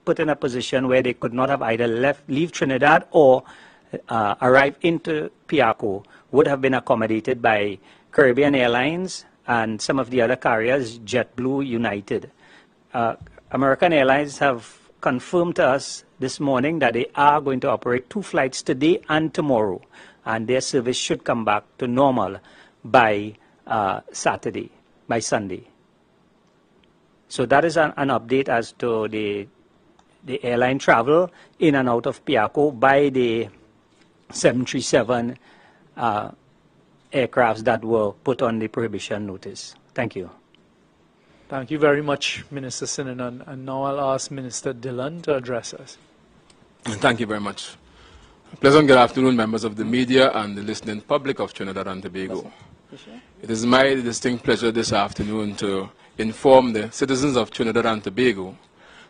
put in a position where they could not have either leave Trinidad or arrive into Piarco would have been accommodated by Caribbean Airlines and some of the other carriers, JetBlue, United. American Airlines have confirmed to us this morning that they are going to operate 2 flights today and tomorrow, and their service should come back to normal by Sunday. So that is an update as to the airline travel in and out of Piarco by the 737 aircrafts that were put on the prohibition notice. Thank you. Thank you very much, Minister Sinanan. And now I'll ask Minister Dillon to address us. Thank you very much. Pleasant good afternoon, members of the media and the listening public of Trinidad and Tobago. It is my distinct pleasure this afternoon to inform the citizens of Trinidad and Tobago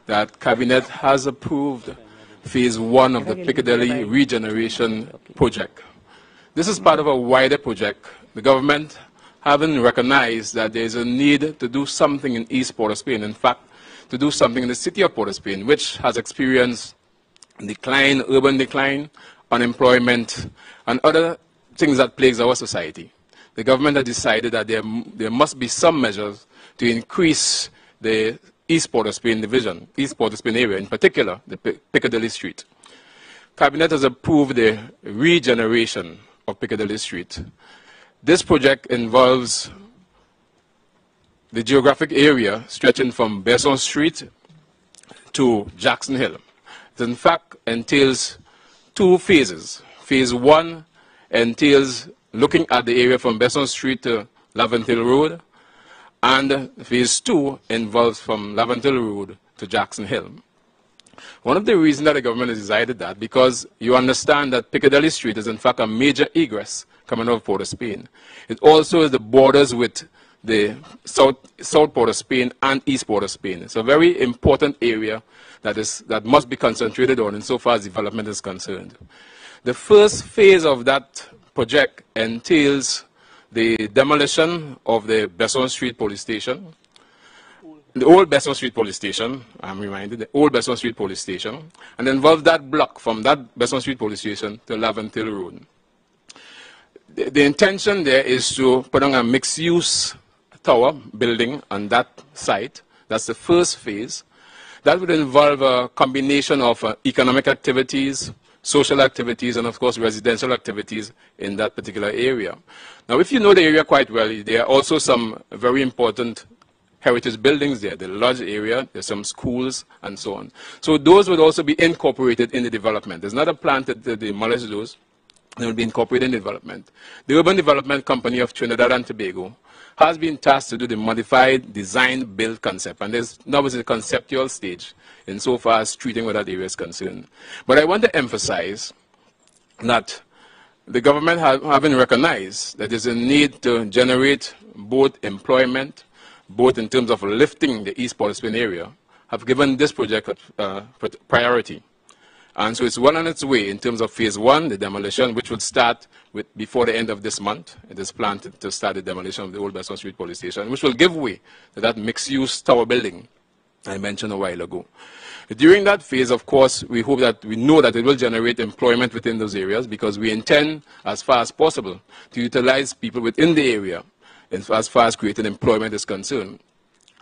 that Cabinet has approved Phase 1 of the Piccadilly Regeneration Project. This is part of a wider project. The government having recognized that there is a need to do something in East Port of Spain, in fact, to do something in the city of Port of Spain, which has experienced decline, urban decline, unemployment, and other things that plagues our society. The government has decided that there must be some measures to increase the East Port of Spain division, East Port of Spain area, in particular, the Piccadilly Street. Cabinet has approved the regeneration of Piccadilly Street. This project involves the geographic area stretching from Besson Street to Jackson Hill. It in fact entails 2 phases. Phase 1 entails looking at the area from Besson Street to Laventille Road, and Phase 2 involves from Laventille Road to Jackson Hill. One of the reasons that the government has decided that, because you understand that Piccadilly Street is in fact a major egress coming out of Port of Spain. It also is the borders with the South Port of Spain and East Port of Spain. It's a very important area that must be concentrated on insofar as development is concerned. The first phase of that project entails the demolition of the Besson Street Police Station, the old Besson Street Police Station, I'm reminded, the old Besson Street Police Station, and involve that block from that Besson Street Police Station to Laventille Road. The intention there is to put on a mixed-use tower building on that site. That's the first phase. That would involve a combination of economic activities, social activities, and of course residential activities in that particular area. Now, if you know the area quite well, there are also some very important heritage buildings there, the lodge area, there's some schools, and so on. So those would also be incorporated in the development. There's not a plan to demolish those. They will be incorporated in development. The Urban Development Company of Trinidad and Tobago has been tasked to do the modified design-build concept, and there's now is a conceptual stage insofar as treating where that area is concerned. But I want to emphasize that the government having recognized that there's a need to generate both employment, both in terms of lifting the East Port of Spain area, have given this project priority. And so it's well on its way in terms of Phase 1, the demolition, which would start before the end of this month. It is planned to start the demolition of the old Besson Street Police Station, which will give way to that mixed-use tower building I mentioned a while ago. During that phase, of course, we know that it will generate employment within those areas, because we intend, as far as possible, to utilize people within the area as far as creating employment is concerned.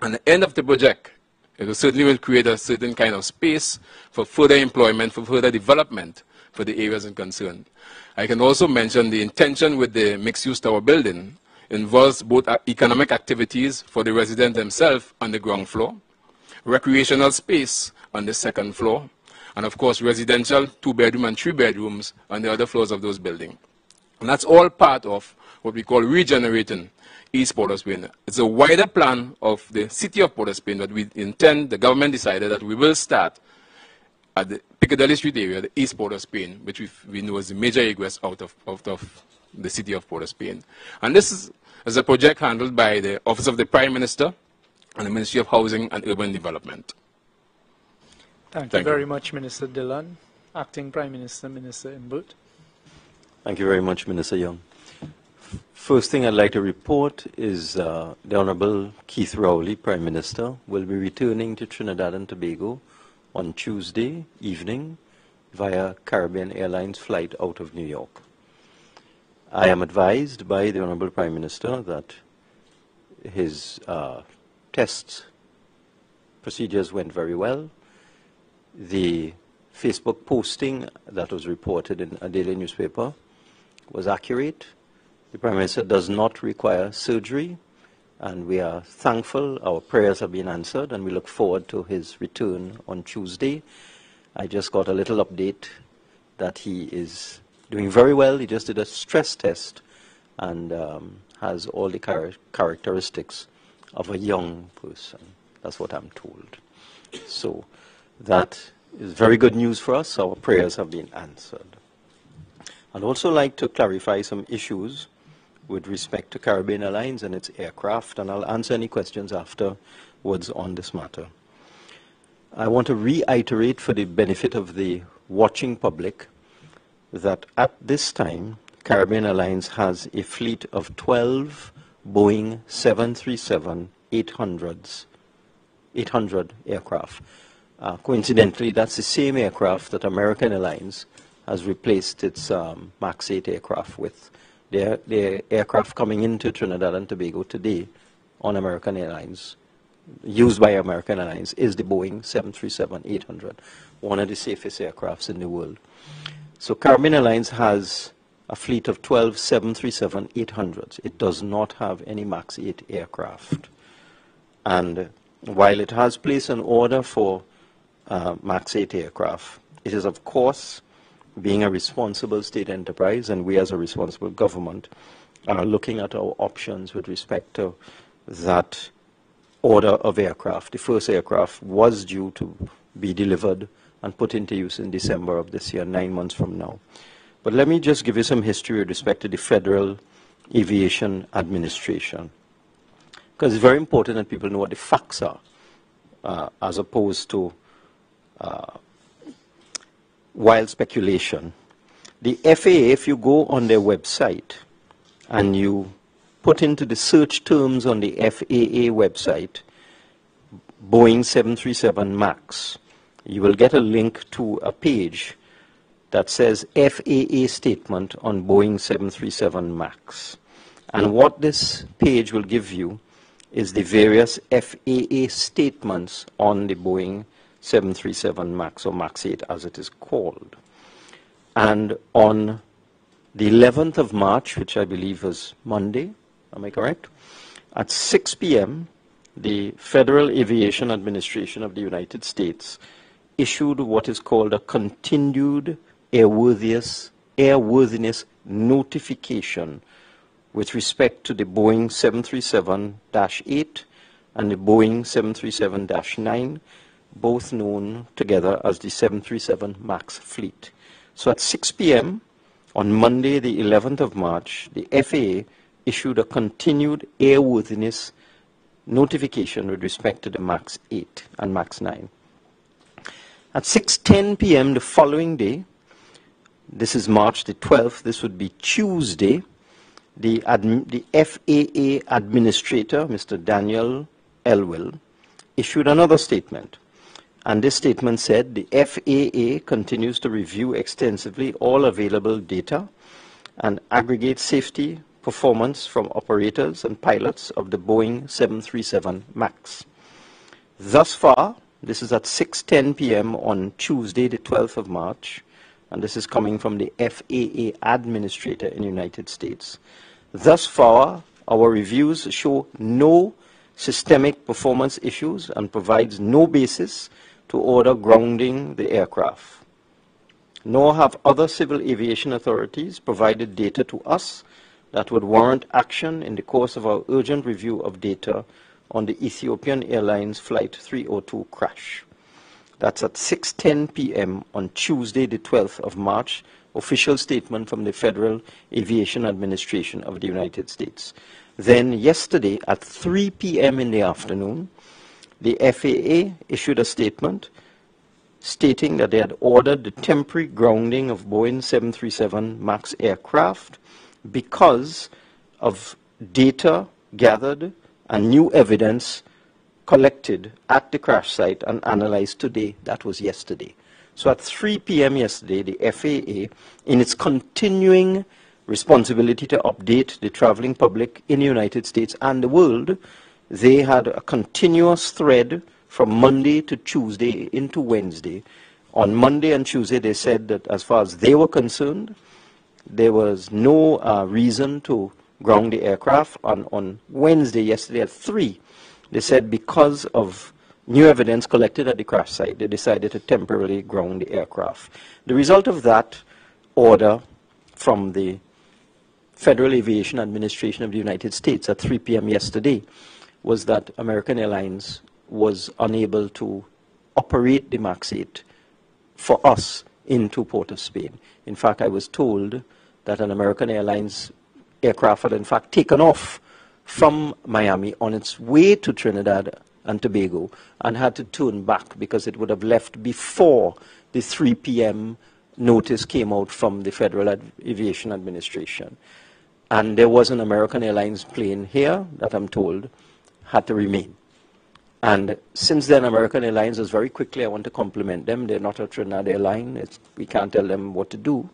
At the end of the project, it certainly will create a certain kind of space for further employment, for further development for the areas in concern. I can also mention the intention with the mixed-use tower building involves both economic activities for the resident themselves on the ground floor, recreational space on the second floor, and of course residential 2-bedroom and 3-bedrooms on the other floors of those buildings. And that's all part of what we call regenerating East Port of Spain. It's a wider plan of the city of Port of Spain that we intend, the government decided that we will start at the Piccadilly Street area, the East Port of Spain, which we know is the major egress out of the city of Port of Spain. And this is a project handled by the Office of the Prime Minister and the Ministry of Housing and Urban Development. Thank you very much, Minister Dillon. Acting Prime Minister, Minister Imbut. Thank you very much, Minister Young. First thing I'd like to report is the Honorable Keith Rowley, Prime Minister, will be returning to Trinidad and Tobago on Tuesday evening via Caribbean Airlines flight out of New York. I am advised by the Honorable Prime Minister that his test procedures went very well. The Facebook posting that was reported in a daily newspaper was accurate. The Prime Minister does not require surgery, and we are thankful. Our prayers have been answered, and we look forward to his return on Tuesday. I just got a little update that he is doing very well. He just did a stress test and has all the characteristics of a young person. That's what I'm told. So that is very good news for us. Our prayers have been answered. I'd also like to clarify some issues with respect to Caribbean Airlines and its aircraft, and I'll answer any questions afterwards on this matter. I want to reiterate for the benefit of the watching public that at this time, Caribbean Airlines has a fleet of 12 Boeing 737-800 aircraft. Coincidentally, that's the same aircraft that American Airlines has replaced its MAX 8 aircraft with. The aircraft coming into Trinidad and Tobago today on American Airlines, used by American Airlines, is the Boeing 737-800, one of the safest aircrafts in the world. So Caribbean Airlines has a fleet of 12 737-800s. It does not have any MAX 8 aircraft. And while it has placed an order for MAX 8 aircraft, it is, of course, being a responsible state enterprise, and we as a responsible government are looking at our options with respect to that order of aircraft. The first aircraft was due to be delivered and put into use in December of this year, 9 months from now. But let me just give you some history with respect to the Federal Aviation Administration, because it's very important that people know what the facts are, as opposed to wild speculation. The FAA, if you go on their website and you put into the search terms on the FAA website, Boeing 737 MAX, you will get a link to a page that says FAA statement on Boeing 737 MAX. And what this page will give you is the various FAA statements on the Boeing 737 MAX, or MAX 8 as it is called. And on the 11th of March, which I believe was Monday, am I correct? At 6 p.m., the Federal Aviation Administration of the United States issued what is called a continued airworthiness notification with respect to the Boeing 737-8 and the Boeing 737-9, both known together as the 737 MAX fleet. So at 6 p.m. on Monday, the 11th of March, the FAA issued a continued airworthiness notification with respect to the MAX 8 and MAX 9. At 6:10 p.m. the following day, this is March the 12th, this would be Tuesday, the FAA administrator, Mr. Daniel Elwell, issued another statement. And this statement said, the FAA continues to review extensively all available data and aggregate safety performance from operators and pilots of the Boeing 737 MAX. Thus far, this is at 6:10 p.m. on Tuesday, the 12th of March, and this is coming from the FAA administrator in the United States. Thus far, our reviews show no systemic performance issues and provides no basis to order grounding the aircraft. Nor have other civil aviation authorities provided data to us that would warrant action in the course of our urgent review of data on the Ethiopian Airlines Flight 302 crash. That's at 6:10 p.m. on Tuesday, the 12th of March, official statement from the Federal Aviation Administration of the United States. Then yesterday at 3 p.m. in the afternoon, the FAA issued a statement stating that they had ordered the temporary grounding of Boeing 737 MAX aircraft because of data gathered and new evidence collected at the crash site and analyzed today, that was yesterday. So at 3 p.m. yesterday, the FAA, in its continuing responsibility to update the traveling public in the United States and the world, they had a continuous thread from Monday to Tuesday into Wednesday. On Monday and Tuesday, they said that as far as they were concerned, there was no reason to ground the aircraft. On Wednesday, yesterday at 3, they said because of new evidence collected at the crash site, they decided to temporarily ground the aircraft. The result of that order from the Federal Aviation Administration of the United States at 3 p.m. yesterday was that American Airlines was unable to operate the MAX 8 for us into Port of Spain. In fact, I was told that an American Airlines aircraft had in fact taken off from Miami on its way to Trinidad and Tobago and had to turn back because it would have left before the 3 p.m. notice came out from the Federal Aviation Administration. And there was an American Airlines plane here that I'm told had to remain. And since then, American Airlines is very quickly, I want to compliment them. They're not a Trinidad airline. We can't tell them what to do.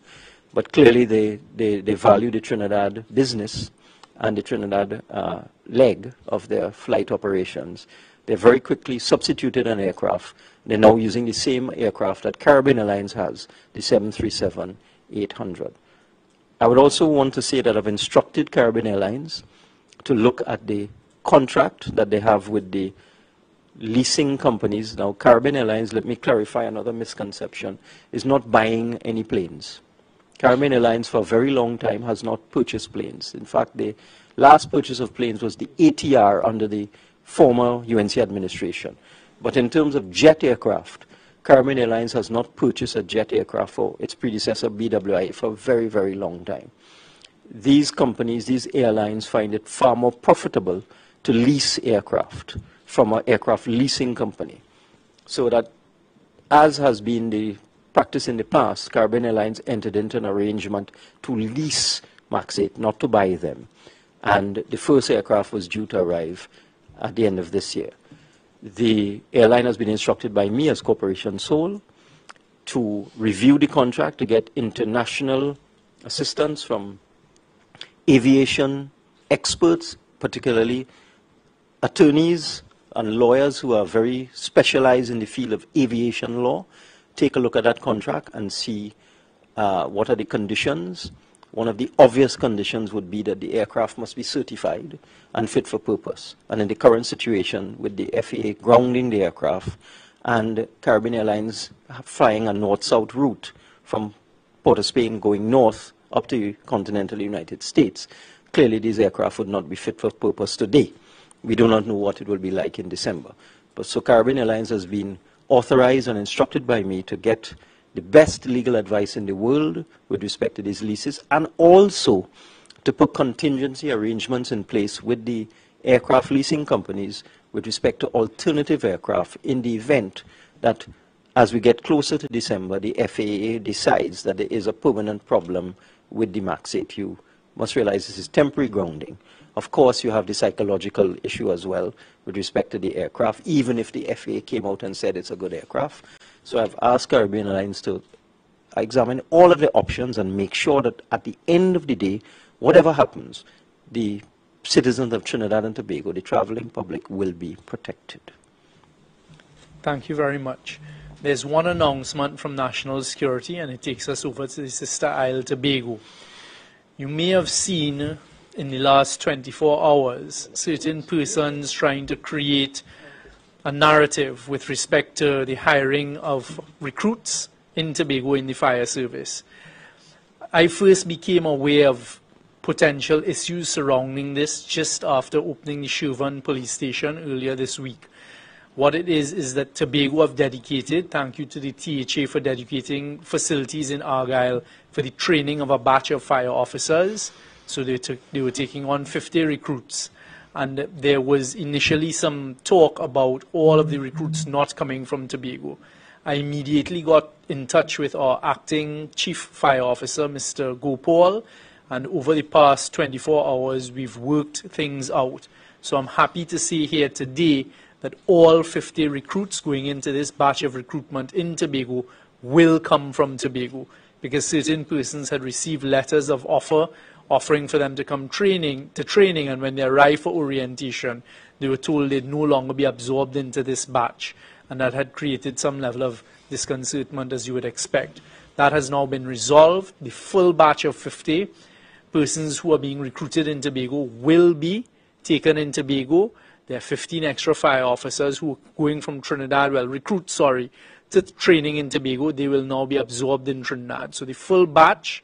But clearly, they value the Trinidad business and the Trinidad leg of their flight operations. They very quickly substituted an aircraft. They're now using the same aircraft that Caribbean Airlines has, the 737-800. I would also want to say that I've instructed Caribbean Airlines to look at the contract that they have with the leasing companies. Now, Caribbean Airlines, let me clarify another misconception, is not buying any planes. Caribbean Airlines for a very long time has not purchased planes. In fact, the last purchase of planes was the ATR under the former UNC administration. But in terms of jet aircraft, Caribbean Airlines has not purchased a jet aircraft for its predecessor BWI for a very, very long time. These companies, these airlines find it far more profitable to lease aircraft from an aircraft leasing company. So that, as has been the practice in the past, Caribbean Airlines entered into an arrangement to lease MAX 8, not to buy them. And the first aircraft was due to arrive at the end of this year. The airline has been instructed by me as Corporation Sole to review the contract to get international assistance from aviation experts, particularly attorneys and lawyers who are very specialized in the field of aviation law. Take a look at that contract and see what are the conditions. One of the obvious conditions would be that the aircraft must be certified and fit for purpose. And in the current situation with the FAA grounding the aircraft and Caribbean Airlines flying a north-south route from Port of Spain going north up to the continental United States, clearly these aircraft would not be fit for purpose today. We do not know what it will be like in December. But so Caribbean Airlines has been authorized and instructed by me to get the best legal advice in the world with respect to these leases, and also to put contingency arrangements in place with the aircraft leasing companies with respect to alternative aircraft in the event that, as we get closer to December, the FAA decides that there is a permanent problem with the MAX 8. You must realize this is temporary grounding. Of course, you have the psychological issue as well with respect to the aircraft, even if the FAA came out and said it's a good aircraft. So I've asked Caribbean Airlines to examine all of the options and make sure that at the end of the day, whatever happens, the citizens of Trinidad and Tobago, the traveling public, will be protected. Thank you very much. There's one announcement from National Security, and it takes us over to the sister isle, Tobago. You may have seen in the last 24 hours certain persons trying to create a narrative with respect to the hiring of recruits in Tobago in the fire service. I first became aware of potential issues surrounding this just after opening the Shervan police station earlier this week. What it is that Tobago have dedicated, thank you to the THA for dedicating facilities in Argyle for the training of a batch of fire officers. So they were taking on 50 recruits. And there was initially some talk about all of the recruits not coming from Tobago. I immediately got in touch with our acting chief fire officer, Mr. Gopal, and over the past 24 hours, we've worked things out. So I'm happy to say here today that all 50 recruits going into this batch of recruitment in Tobago will come from Tobago, because certain persons had received letters of offering for them to come training, and when they arrived for orientation, they were told they'd no longer be absorbed into this batch, and that had created some level of disconcertment, as you would expect. That has now been resolved. The full batch of 50 persons who are being recruited in Tobago will be taken in Tobago. There are 15 extra fire officers who are going from Trinidad, recruits, to training in Tobago. They will now be absorbed in Trinidad. So the full batch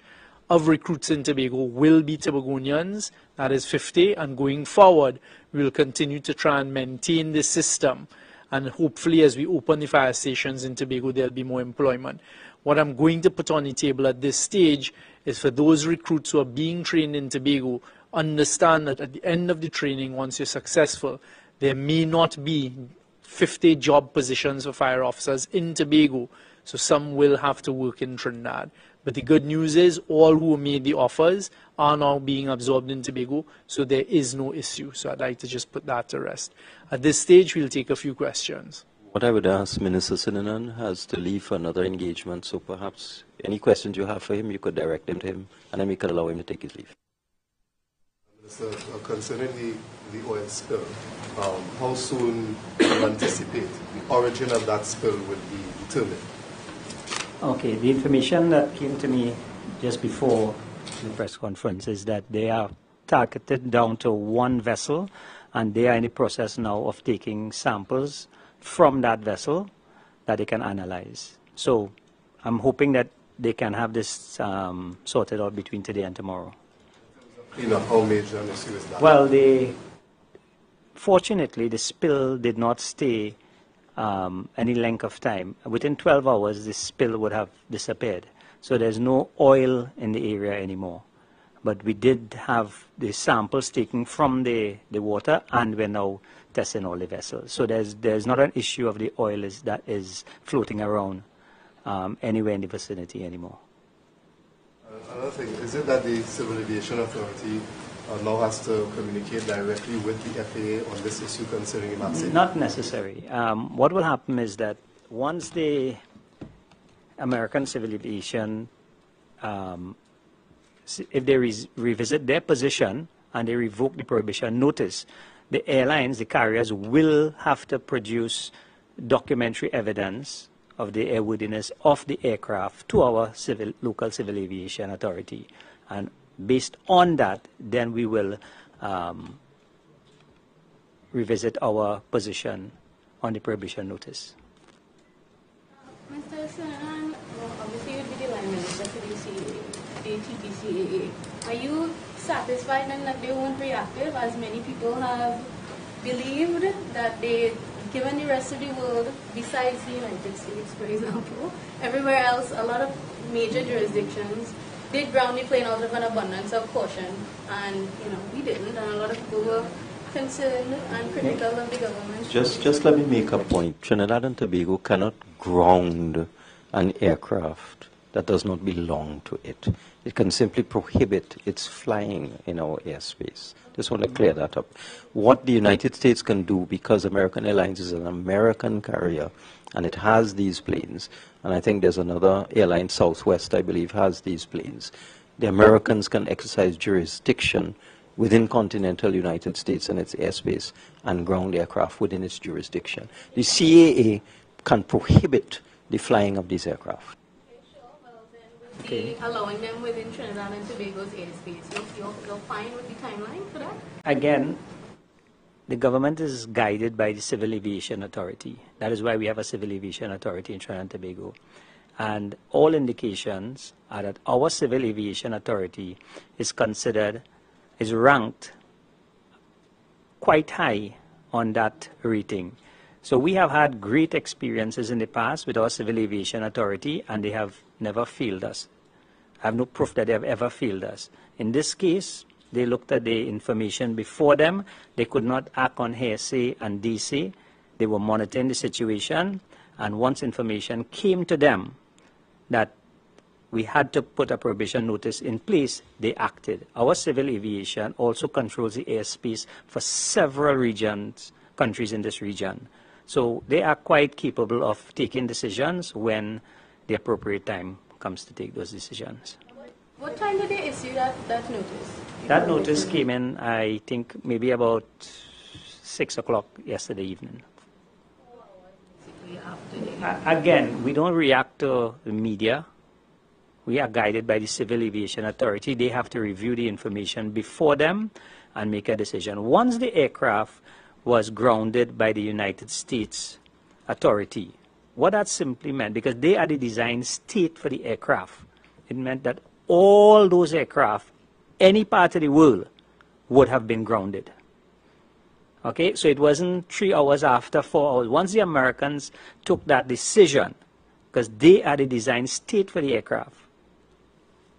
of recruits in Tobago will be Tobagonians, that is 50, and going forward, we will continue to try and maintain this system, and hopefully as we open the fire stations in Tobago, there'll be more employment. What I'm going to put on the table at this stage is for those recruits who are being trained in Tobago, understand that at the end of the training, once you're successful, there may not be 50 job positions for fire officers in Tobago, so some will have to work in Trinidad. But the good news is all who made the offers are now being absorbed in Tobago, so there is no issue. So I'd like to just put that to rest. At this stage, we'll take a few questions. What I would ask Minister Sinanan has to leave for another engagement, so perhaps any questions you have for him, you could direct them to him, and then we could allow him to take his leave. Minister, concerning the oil spill, how soon do you anticipate the origin of that spill will be determined? Okay, the information that came to me just before the press conference is that they are targeted down to one vessel, and they are in the process now of taking samples from that vessel that they can analyze. So I'm hoping that they can have this sorted out between today and tomorrow. How major an issue is that? Well, fortunately, the spill did not stay any length of time. Within 12 hours, the spill would have disappeared. So there's no oil in the area anymore. But we did have the samples taken from the water, and we're now testing all the vessels. So there's not an issue of the oil that is floating around anywhere in the vicinity anymore. Another thing, is it that the Civil Aviation Authority now has to communicate directly with the FAA on this issue concerning MAPSA? Not necessary. What will happen is that once the American Civil Aviation, if they revisit their position and they revoke the prohibition notice, the airlines, the carriers, will have to produce documentary evidence of the airworthiness of the aircraft to our local Civil Aviation Authority. And based on that, then we will revisit our position on the prohibition notice. Mr. Sinanan, obviously you'd be the line minister for the TPCAA. Are you satisfied then that they weren't reactive, as many people have believed that they, given the rest of the world, besides the United States, for example, everywhere else, a lot of major jurisdictions did ground the plane out of an abundance of caution, and we didn't, and a lot of people were concerned and critical of the government. Just let me make a point. Trinidad and Tobago cannot ground an aircraft that does not belong to it. It can simply prohibit its flying in our airspace. Just want to clear that up. What the United States can do, because American Airlines is an American carrier and it has these planes, and I think there's another airline, Southwest, I believe, has these planes, the Americans can exercise jurisdiction within continental United States and its airspace and ground aircraft within its jurisdiction. The CAA can prohibit the flying of these aircraft. Okay. Allowing them within Trinidad and Tobago's airspace. You're fine with the timeline for that? Again, the government is guided by the Civil Aviation Authority. That is why we have a Civil Aviation Authority in Trinidad and Tobago. And all indications are that our Civil Aviation Authority is ranked quite high on that rating. So we have had great experiences in the past with our Civil Aviation Authority, and they have never failed us. I have no proof that they have ever failed us. In this case, they looked at the information before them. They could not act on hearsay and DC. They were monitoring the situation, and once information came to them that we had to put a prohibition notice in place, they acted. Our Civil Aviation also controls the airspace for several countries in this region. So they are quite capable of taking decisions when the appropriate time comes to take those decisions. What time did they issue that notice? That notice came in, I think, maybe about 6 o'clock yesterday evening. Again, we don't react to the media. We are guided by the Civil Aviation Authority. They have to review the information before them and make a decision. Once the aircraft was grounded by the United States Authority, what that simply meant, because they are the design state for the aircraft, it meant that all those aircraft, any part of the world, would have been grounded. Okay, so it wasn't 3 hours after, 4 hours. Once the Americans took that decision, because they are the design state for the aircraft,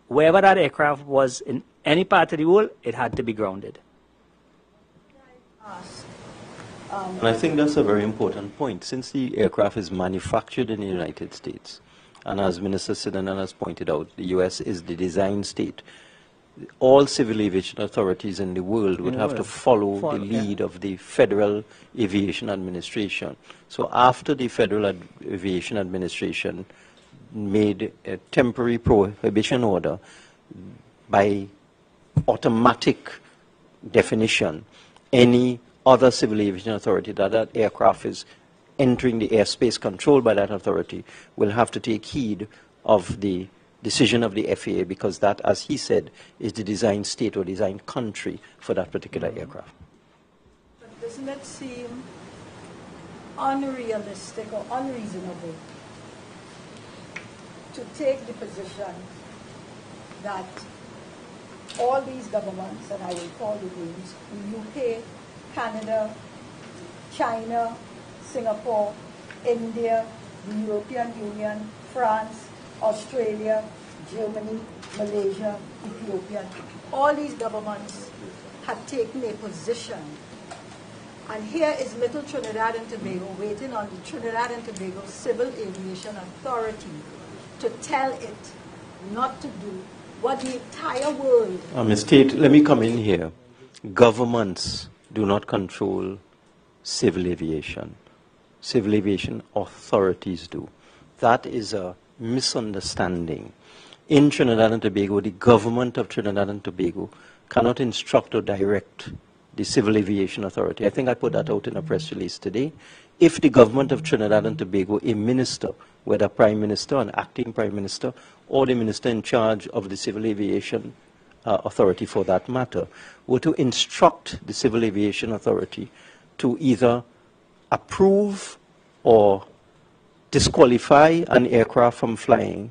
wherever that aircraft was in any part of the world, it had to be grounded. And I think that's a very important point. Since the aircraft is manufactured in the United States, and as Minister Sidanan has pointed out, the U.S. is the design state, all civil aviation authorities in the world would have to follow the lead of the Federal Aviation Administration. So after the Federal Aviation Administration made a temporary prohibition order, by automatic definition, any other civil aviation authority that aircraft is entering the airspace controlled by that authority will have to take heed of the decision of the FAA, because that, as he said, is the design state or design country for that particular aircraft. But doesn't it seem unrealistic or unreasonable to take the position that all these governments, and I will call the names, the UK, Canada, China, Singapore, India, the European Union, France, Australia, Germany, Malaysia, Ethiopia, all these governments had taken a position. And here is little Trinidad and Tobago waiting on the Trinidad and Tobago Civil Aviation Authority to tell it not to do what the entire world... Ms. Tate, let me come in here. Governments do not control civil aviation. Civil aviation authorities do. That is a misunderstanding. In Trinidad and Tobago, the government of Trinidad and Tobago cannot instruct or direct the Civil Aviation Authority. I think I put that out in a press release today. If the government of Trinidad and Tobago, a minister, whether Prime Minister, an acting Prime Minister, or the minister in charge of the Civil Aviation Authority for that matter, were to instruct the Civil Aviation Authority to either approve or disqualify an aircraft from flying,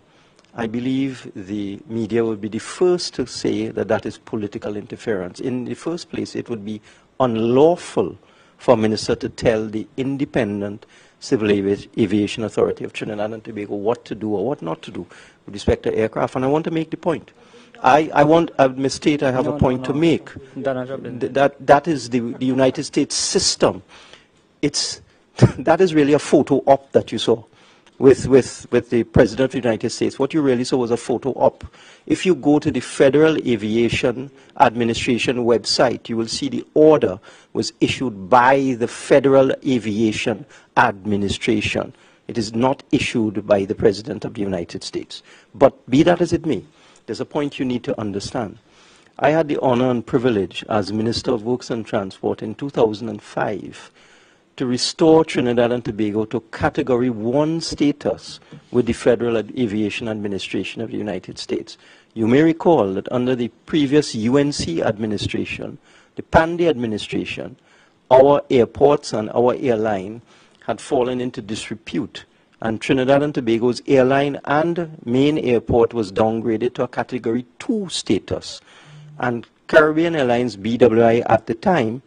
I believe the media would be the first to say that that is political interference. In the first place, it would be unlawful for a minister to tell the independent Civil Aviation Authority of Trinidad and Tobago what to do or what not to do with respect to aircraft. And I want to make the point. Ms. Tate, I have a point to make. That is the United States system. That is really a photo op that you saw with the President of the United States. What you really saw was a photo op. If you go to the Federal Aviation Administration website, you will see the order was issued by the Federal Aviation Administration. It is not issued by the President of the United States. But be that as it may, there's a point you need to understand. I had the honor and privilege as Minister of Works and Transport in 2005 to restore Trinidad and Tobago to Category 1 status with the Federal Aviation Administration of the United States. You may recall that under the previous UNC administration, the Panday administration, our airports and our airline had fallen into disrepute, and Trinidad and Tobago's airline and main airport was downgraded to a Category 2 status. And Caribbean Airlines, BWI at the time,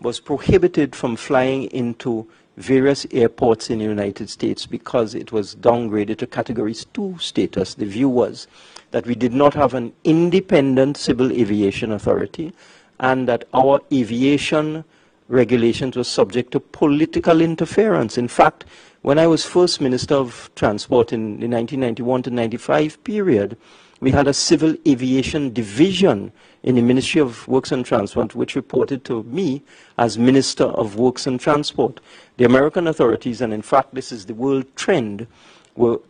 was prohibited from flying into various airports in the United States because it was downgraded to Category 2 status. The view was that we did not have an independent civil aviation authority and that our aviation regulations were subject to political interference. In fact, when I was first Minister of Transport in the 1991 to 95 period, we had a civil aviation division in the Ministry of Works and Transport, which reported to me as Minister of Works and Transport. The American authorities, and in fact this is the world trend,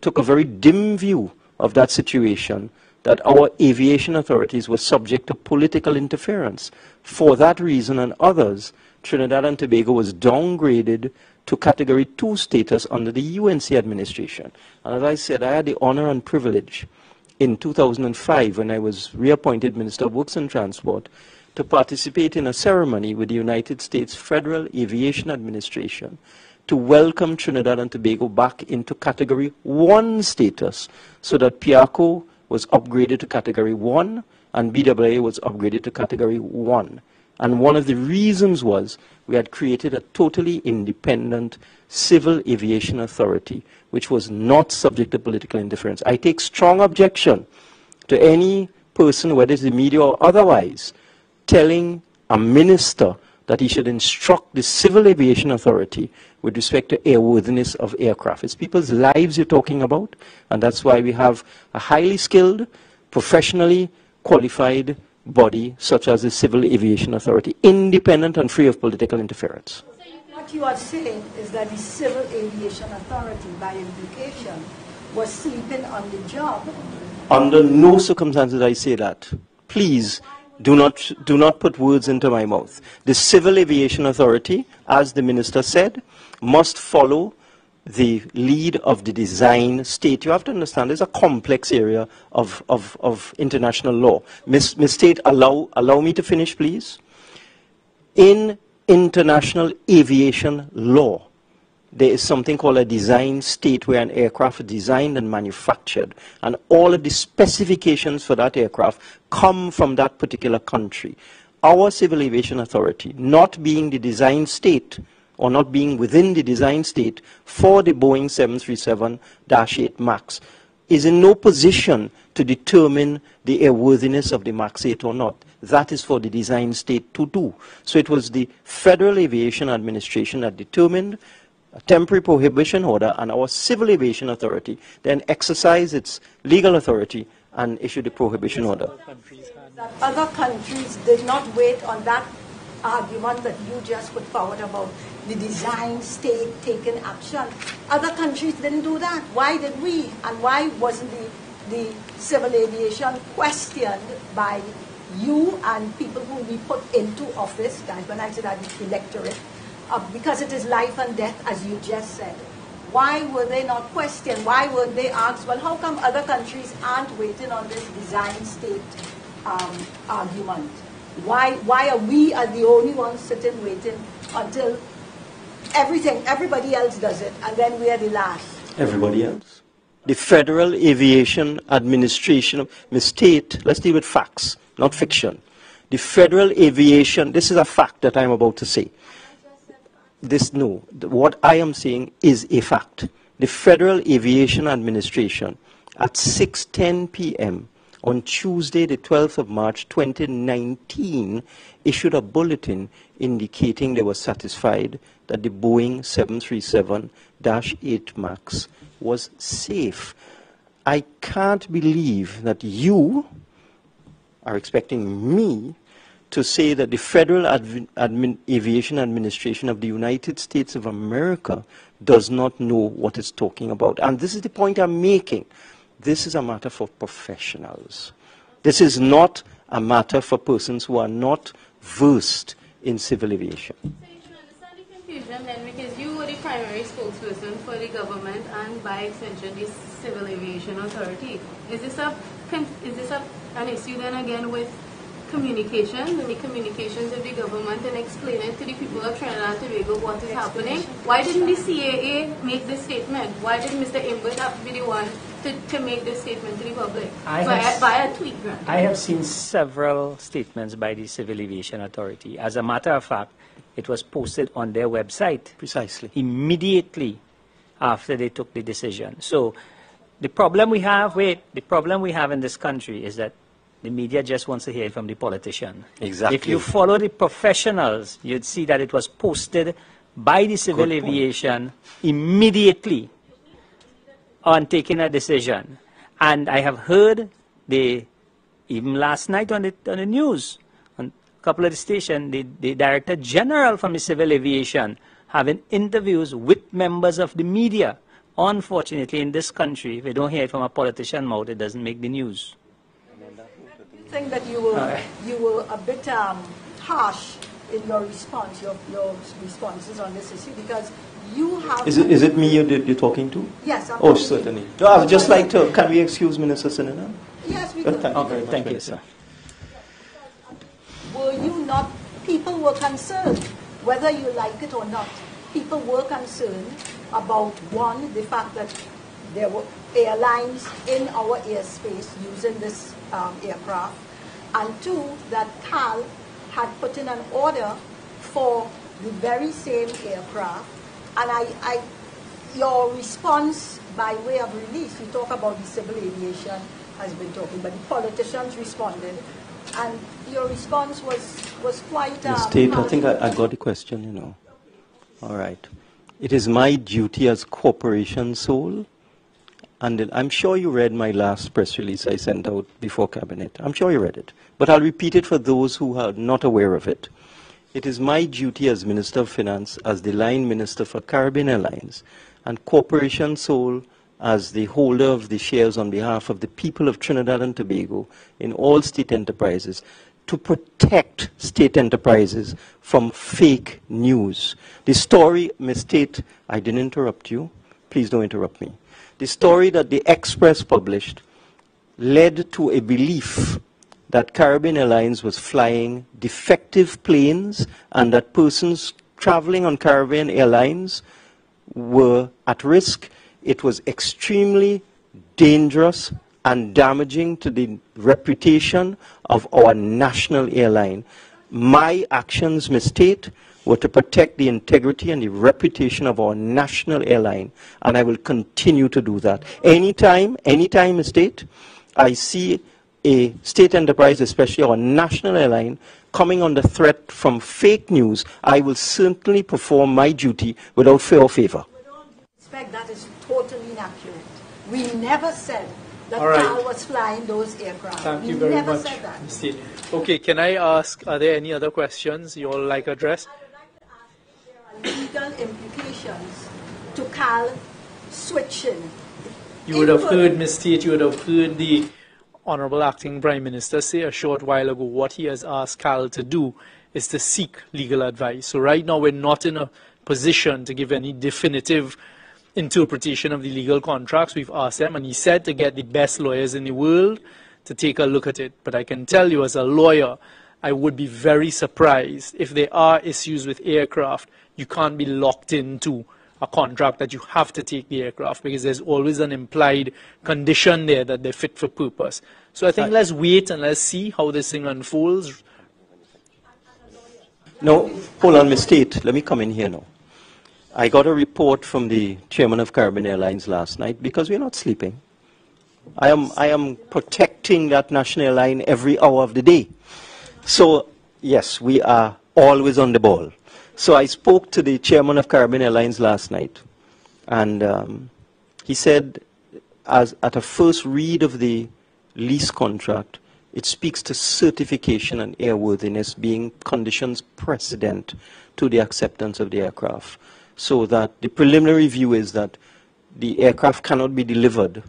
took a very dim view of that situation, that our aviation authorities were subject to political interference. For that reason and others, Trinidad and Tobago was downgraded to Category 2 status under the UNC administration. And as I said, I had the honor and privilege in 2005, when I was reappointed Minister of Works and Transport, to participate in a ceremony with the United States Federal Aviation Administration to welcome Trinidad and Tobago back into Category 1 status, so that PIACO was upgraded to Category 1 and BAA was upgraded to Category 1. And one of the reasons was we had created a totally independent civil aviation authority, which was not subject to political interference. I take strong objection to any person, whether it's the media or otherwise, telling a minister that he should instruct the civil aviation authority with respect to airworthiness of aircraft. It's people's lives you're talking about, and that's why we have a highly skilled, professionally qualified body such as the Civil Aviation Authority, independent and free of political interference. What you are saying is that the Civil Aviation Authority, by implication, was sleeping on the job. Under no circumstances I say that. Please do not put words into my mouth. The Civil Aviation Authority, as the Minister said, must follow the lead of the design state. You have to understand, there's a complex area of international law. Ms. Tate, allow me to finish, please. In international aviation law, there is something called a design state, where an aircraft is designed and manufactured, and all of the specifications for that aircraft come from that particular country. Our Civil Aviation Authority, not being the design state, or not being within the design state for the Boeing 737-8 MAX, is in no position to determine the airworthiness of the MAX 8 or not. That is for the design state to do. So it was the Federal Aviation Administration that determined a temporary prohibition order, and our Civil Aviation Authority then exercised its legal authority and issued the prohibition order. Other countries did not wait on that argument that you just put forward about the design state taking action. Other countries didn't do that. Why did we? And why wasn't the civil aviation questioned by you and people who we put into office, that when I say that, the electorate, because it is life and death, as you just said. Why were they not questioned? Why weren't they asked, well, how come other countries aren't waiting on this design state argument? Why are we the only ones sitting waiting until everybody else does it, and then we are the last? Everybody else. The Federal Aviation Administration, Ms. Tate, let's deal with facts, not fiction. The Federal Aviation, this is a fact that I'm about to say. What I am saying is a fact. The Federal Aviation Administration at 6:10 p.m. on Tuesday, the 12th of March, 2019, issued a bulletin indicating they were satisfied that the Boeing 737-8 MAX was safe. I can't believe that you are expecting me to say that the Federal Aviation Administration of the United States of America does not know what it's talking about. And this is the point I'm making. This is a matter for professionals. This is not a matter for persons who are not versed in civil aviation. So you can understand the confusion then, because you were the primary spokesperson for the government and by extension the Civil Aviation Authority. Is this an issue then again with communication, and the communications of the government, and explaining to the people of Trinidad and Tobago what is happening? Why didn't the CAA make this statement? Why did Mr. Imbert have to be the one to make this statement to the public via a tweet? I have seen several statements by the Civil Aviation Authority. As a matter of fact, it was posted on their website. Precisely. Immediately after they took the decision. So the problem we have in this country is that The media just wants to hear it from the politician. Exactly. If you follow the professionals, you'd see that it was posted by the civil aviation immediately on taking a decision. And I have heard even last night on the news, on a couple of the stations, the Director General from the civil aviation having interviews with members of the media. Unfortunately, in this country, if you don't hear it from a politician mouth, it doesn't make the news. I think that you were a bit harsh in your response, your responses on this issue, because you have... Is it me you're talking to? Yes, I'm Oh, certainly. No, I would just like to... Can we excuse Minister Sinina? Yes, we can. Thank you, sir. Were you not... People were concerned, whether you like it or not. People were concerned about, one, the fact that there were airlines in our airspace using this aircraft, and two, that CAL had put in an order for the very same aircraft. And your response by way of release, you talk about the civil aviation has been talking, but the politicians responded, and your response was quite... State, I think I got the question, you know. All right. It is my duty as corporation sole, and I'm sure you read my last press release I sent out before Cabinet. I'm sure you read it. But I'll repeat it for those who are not aware of it. It is my duty as Minister of Finance, as the line minister for Caribbean Airlines, and corporation sole as the holder of the shares on behalf of the people of Trinidad and Tobago in all state enterprises, to protect state enterprises from fake news. The story, Ms. Tate, I didn't interrupt you. Please don't interrupt me. The story that the Express published led to a belief that Caribbean Airlines was flying defective planes and that persons traveling on Caribbean Airlines were at risk. It was extremely dangerous and damaging to the reputation of our national airline. My actions, Ms. Tate, were to protect the integrity and the reputation of our national airline, and I will continue to do that. Anytime, Ms. Tate, I see a state enterprise, especially our national airline, coming under threat from fake news, I will certainly perform my duty without fear or favor. With all due respect, that is totally inaccurate. We never said that All right. CAL was flying those aircraft. Thank you We very never much, said that. Ms. Tate. Okay, can I ask, are there any other questions you all like addressed? I would like to ask if there are legal implications to CAL switching. You would have heard, Ms. Tate, you would have heard the Honorable Acting Prime Minister say a short while ago what he has asked CAL to do is to seek legal advice. So right now we're not in a position to give any definitive interpretation of the legal contracts. We've asked them, and he said to get the best lawyers in the world to take a look at it. But I can tell you as a lawyer, I would be very surprised if there are issues with aircraft. You can't be locked into a contract that you have to take the aircraft, because there's always an implied condition there that they're fit for purpose. So I think let's wait and let's see how this thing unfolds. No, hold on, Ms. Tate. Let me come in here now. I got a report from the chairman of Caribbean Airlines last night, because we're not sleeping. I am protecting that national airline every hour of the day. So, yes, we are always on the ball. So I spoke to the chairman of Caribbean Airlines last night, and he said, at a first read of the lease contract, it speaks to certification and airworthiness being conditions precedent to the acceptance of the aircraft. So that the preliminary view is that the aircraft cannot be delivered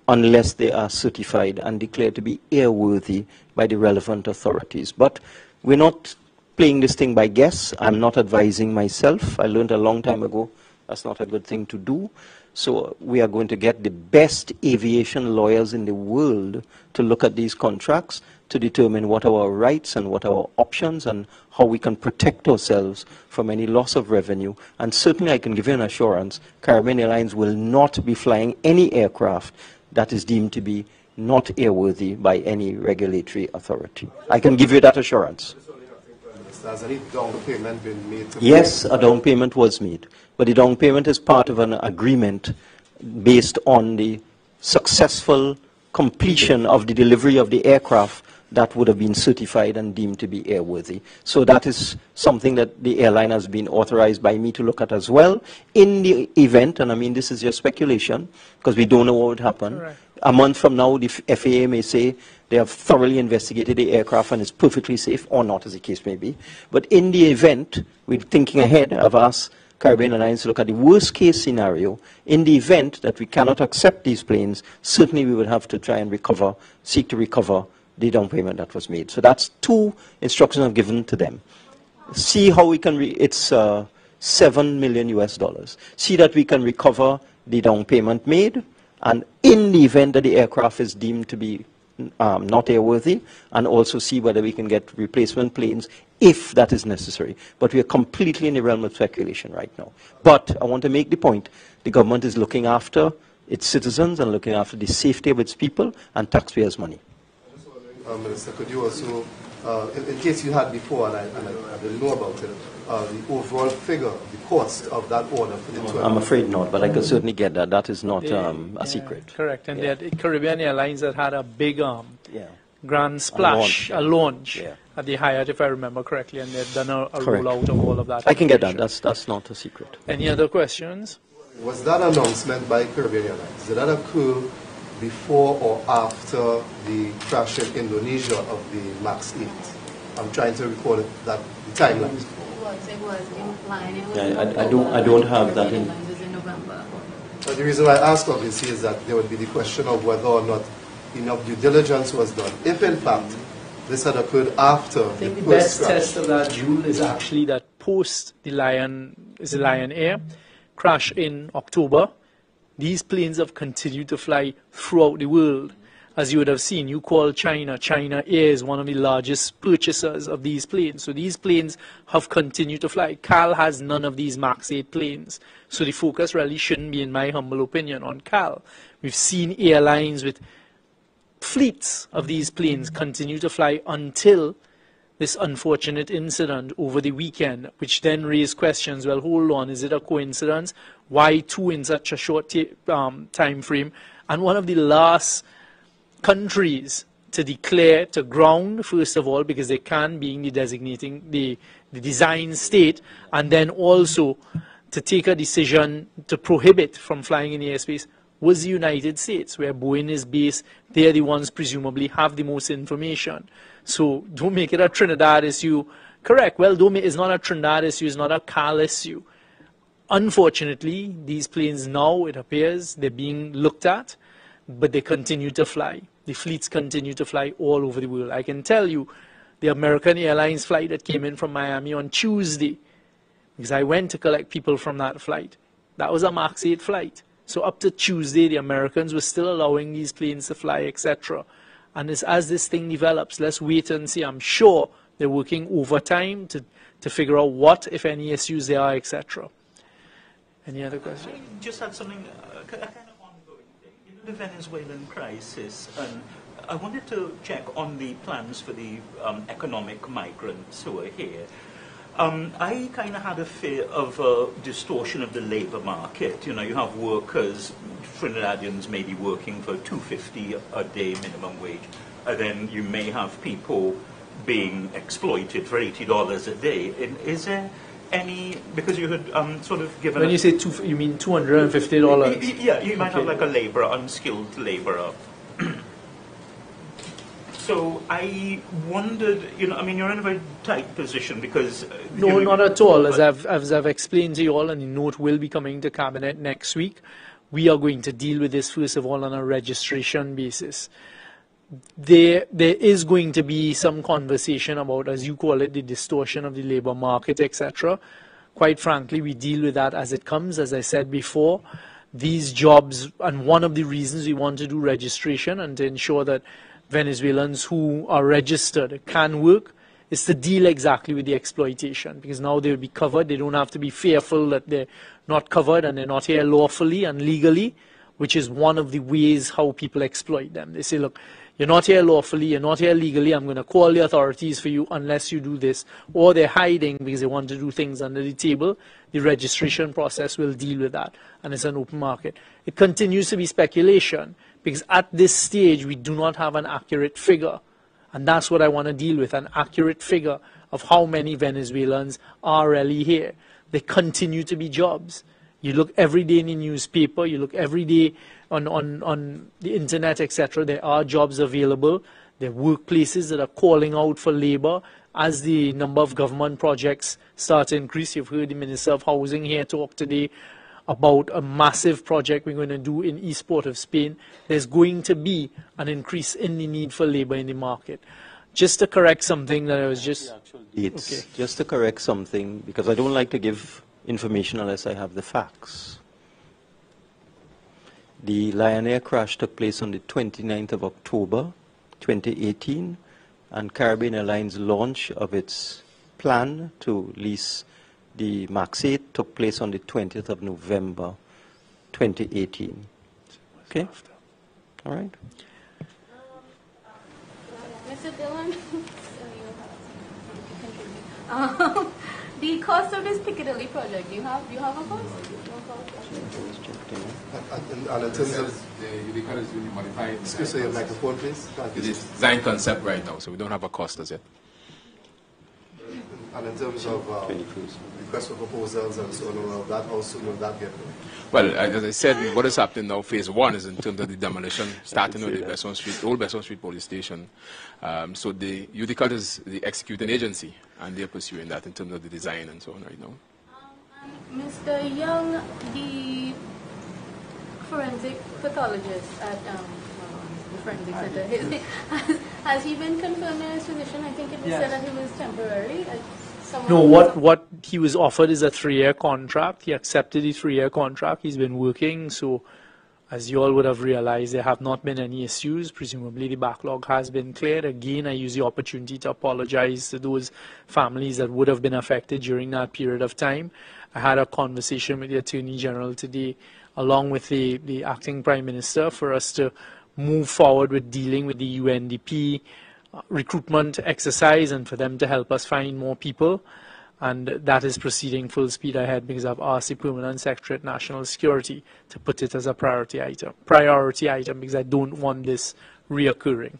unless they are certified and declared to be airworthy by the relevant authorities. But we're not playing this thing by guess. I'm not advising myself. I learned a long time ago that's not a good thing to do. So we are going to get the best aviation lawyers in the world to look at these contracts to determine what are our rights and what are our options and how we can protect ourselves from any loss of revenue. And certainly I can give you an assurance, Caribbean Airlines will not be flying any aircraft that is deemed to be not airworthy by any regulatory authority. I can give you that assurance. Has any down payment been made? Yes, a down payment was made. But the down payment is part of an agreement based on the successful completion of the delivery of the aircraft that would have been certified and deemed to be airworthy. So that is something that the airline has been authorized by me to look at as well. In the event, and I mean this is your speculation, because we don't know what would happen, Correct. a month from now the FAA may say they have thoroughly investigated the aircraft and it's perfectly safe, or not, as the case may be. But in the event, we're thinking ahead, I've asked Caribbean Airlines to look at the worst case scenario. In the event that we cannot accept these planes, certainly we would have to try and recover, seek to recover the down payment that was made. So that's two instructions I've given to them. See how we can, it's $7 million US. See that we can recover the down payment made, and in the event that the aircraft is deemed to be not airworthy, and also see whether we can get replacement planes if that is necessary. But we are completely in the realm of speculation right now. But I want to make the point, the government is looking after its citizens and looking after the safety of its people and taxpayers' money. Minister, could you also, in case you had before, and I didn't know about it, the overall figure, the cost of that order for the 12? I'm afraid not, but I can certainly get that. That is not a secret. Correct. And they had Caribbean Airlines that had a big Yeah. grand splash, a launch Yeah. at the Hyatt, if I remember correctly, and they've done a Correct. rollout of all of that. I can get that. That's not a secret. Any other questions? Was that announcement by Caribbean Airlines, did that occur before or after the crash in Indonesia of the MAX 8? I'm trying to recall it, that the timeline. It was in line. It was Yeah, I don't have that in. It was in November. The reason why I ask obviously is that there would be the question of whether or not enough due diligence was done. If in fact this had occurred after I think the the first best crash. test of that, Jule, is actually that post the Lion Air crash in October, these planes have continued to fly throughout the world. As you would have seen, you call China. China Air is one of the largest purchasers of these planes. So these planes have continued to fly. CAL has none of these MAX 8 planes. So the focus really shouldn't be, in my humble opinion, on CAL. We've seen airlines with fleets of these planes continue to fly until this unfortunate incident over the weekend, which then raised questions. Well, hold on, is it a coincidence? Why two in such a short time frame? And one of the last countries to declare to ground, first of all, because they can, being the designating the design state, and then also to take a decision to prohibit from flying in the airspace, was the United States, where Boeing is based. They're the ones presumably have the most information. So don't make it a Trinidad issue. Correct. Well, it's not a Trinidad issue. It's not a CAL issue. Unfortunately, these planes now, it appears, they're being looked at, but they continue to fly. The fleets continue to fly all over the world. I can tell you, the American Airlines flight that came in from Miami on Tuesday, because I went to collect people from that flight, that was a MAX 8 flight. So up to Tuesday, the Americans were still allowing these planes to fly, etc. And as this thing develops, let's wait and see. I'm sure they're working overtime to figure out what, if any, issues there are, etc. Any other questions? I just had something kind of ongoing. You know, the Venezuelan crisis, and I wanted to check on the plans for the economic migrants who are here. I kind of had a fear of a distortion of the labor market. You know, you have workers, Trinidadians may be working for $2.50 a day minimum wage, and then you may have people being exploited for $80 a day. Is there any, because you had sort of given... When you say you mean $250? Yeah, you might have like a laborer, unskilled laborer. So I wondered, you know, I mean, you're in a very tight position because... No, not at all. As I've explained to you all, and the note will be coming to Cabinet next week, we are going to deal with this, first of all, on a registration basis. There is going to be some conversation about, as you call it, the distortion of the labor market, etc. Quite frankly, we deal with that as it comes. As I said before, these jobs, and one of the reasons we want to do registration and to ensure that Venezuelans who are registered can work, is to deal exactly with the exploitation, because now they'll be covered. They don't have to be fearful that they're not covered and they're not here lawfully and legally, which is one of the ways how people exploit them. They say, look, you're not here lawfully, you're not here legally, I'm going to call the authorities for you unless you do this. Or they're hiding because they want to do things under the table. The registration process will deal with that, and it's an open market. It continues to be speculation, because at this stage we do not have an accurate figure And that's what I want to deal with, an accurate figure of how many Venezuelans are really here. There continue to be jobs. You look every day in the newspaper, you look every day on the internet, etc. There are jobs available. There are workplaces that are calling out for labor as the number of government projects start to increase. You've heard the Minister of Housing here talk today about a massive project we're going to do in East Port of Spain. There's going to be an increase in the need for labor in the market. Just to correct something that I was just... It's okay. just to correct something, because I don't like to give information unless I have the facts. The Lion Air crash took place on the 29th of October, 2018, and Caribbean Airlines' launch of its plan to lease the MAX 8 took place on the 20th of November, 2018. Okay? All right. Mr. Dillon, the cost of this Piccadilly project, do you have a cost? And in terms of... The UDCAT is really modified. Excuse me, your microphone, please. It is design concept right now, so we don't have a cost as yet. And in terms of request for proposals and so on and all of that, how soon will that get done? Well, as I said, what is happening now, phase one is in terms of the demolition, starting with the Besson Street, old Besson Street police station. So the UDCAT is the executing agency, and they're pursuing that in terms of the design and so on right now. Mr. Young, the forensic pathologist at the forensic center, has he been confirmed in his position? I think it was said that he was temporary. No, what he was offered is a 3-year contract. He accepted the 3-year contract. He's been working, so as you all would have realized, there have not been any issues. Presumably the backlog has been cleared. Again, I use the opportunity to apologize to those families that would have been affected during that period of time. I had a conversation with the Attorney General today, along with the Acting Prime Minister, for us to move forward with dealing with the UNDP recruitment exercise and for them to help us find more people. And that is proceeding full speed ahead because I've asked the Permanent Secretary at National Security to put it as a priority item because I don't want this reoccurring.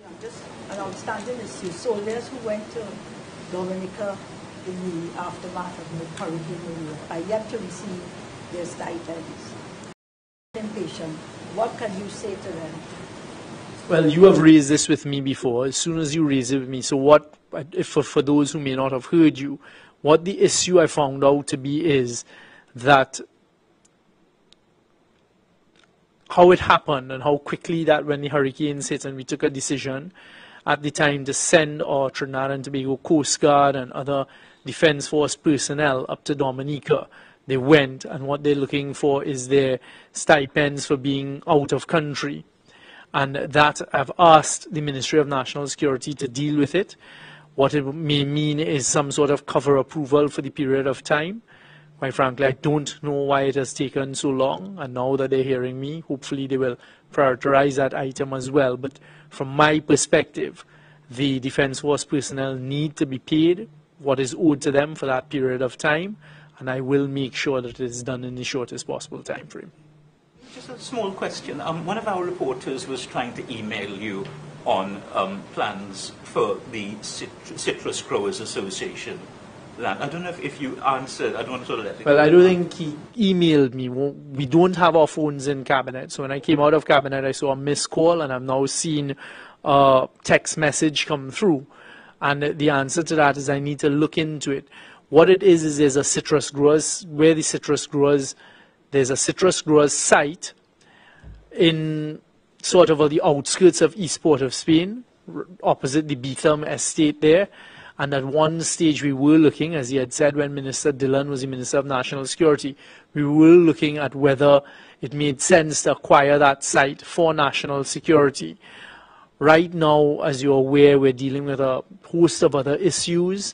Yeah, just an outstanding issue. Soldiers who went to Dominica in the aftermath of the Hurricane Maria are yet to receive their stipends. Impatient. What can you say to them? Well, you have raised this with me before. As soon as you raise it with me, so what, for those who may not have heard you, what the issue I found out to be is that how it happened and how quickly that when the hurricanes hit and we took a decision at the time to send our Trinidad and Tobago Coast Guard and other Defense Force personnel up to Dominica. They went, and what they're looking for is their stipends for being out of country. And that I've asked the Ministry of National Security to deal with it. What it may mean is some sort of cover approval for the period of time. Quite frankly, I don't know why it has taken so long, and now that they're hearing me, hopefully they will prioritize that item as well. But from my perspective, the Defense Force personnel need to be paid what is owed to them for that period of time, and I will make sure that it is done in the shortest possible time frame. Just a small question. One of our reporters was trying to email you on plans for the Citrus Growers Association land. I don't know if you answered. I don't want to sort of let it Well, I don't think he emailed me. We don't have our phones in Cabinet. So when I came out of Cabinet, I saw a missed call, and I've now seen a text message come through. And the answer to that is I need to look into it. What it is there's a citrus growers, where the citrus growers, there's a citrus growers site in sort of the outskirts of East Port of Spain, opposite the Beetham estate there. And at one stage we were looking, as he had said when Minister Dillon was the Minister of National Security, we were looking at whether it made sense to acquire that site for national security. Right now, as you're aware, we're dealing with a host of other issues,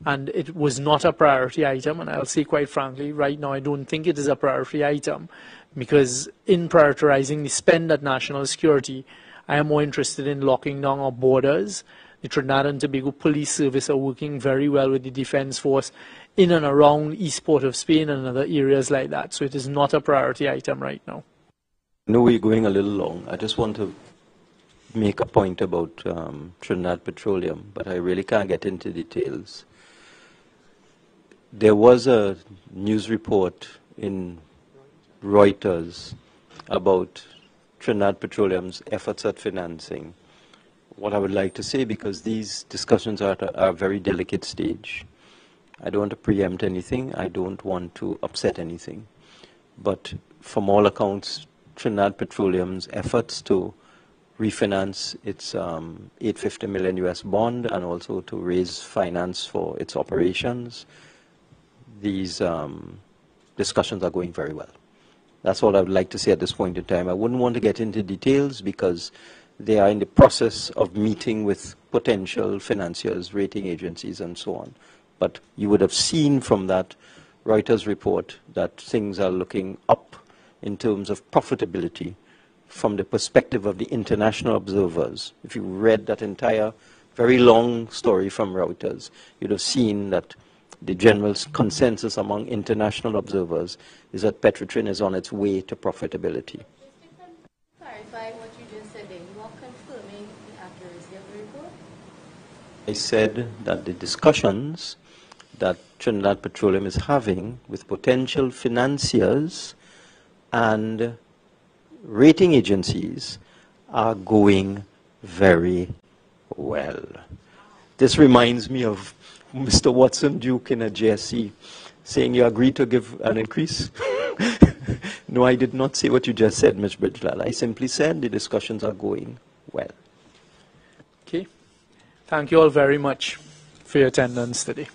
and it was not a priority item. And I'll say quite frankly, right now I don't think it is a priority item, because in prioritizing the spend at national security, I am more interested in locking down our borders. The Trinidad and Tobago Police Service are working very well with the Defense Force in and around East Port of Spain and other areas like that. So it is not a priority item right now. I know we're going a little long. I just want to make a point about Trinidad Petroleum, but I really can't get into details. There was a news report in Reuters about Trinidad Petroleum's efforts at financing. What I would like to say, because these discussions are at a very delicate stage, I don't want to preempt anything, I don't want to upset anything, but from all accounts, Trinidad Petroleum's efforts to refinance its $850 million US bond and also to raise finance for its operations, these discussions are going very well. That's all I would like to say at this point in time. I wouldn't want to get into details because they are in the process of meeting with potential financiers, rating agencies, and so on. But you would have seen from that Reuters report that things are looking up in terms of profitability from the perspective of the international observers. If you read that entire very long story from Reuters, you'd have seen that the general consensus among international observers is that Petrotrin is on its way to profitability. Clarify what you just said there. You are confirming the accuracy of the report? I said that the discussions that Trinidad Petroleum is having with potential financiers and rating agencies are going very well. This reminds me of Mr. Watson Duke in a JSC saying you agreed to give an increase. No, I did not say what you just said, Ms. Bridgelal. I simply said the discussions are going well. Okay. Thank you all very much for your attendance today.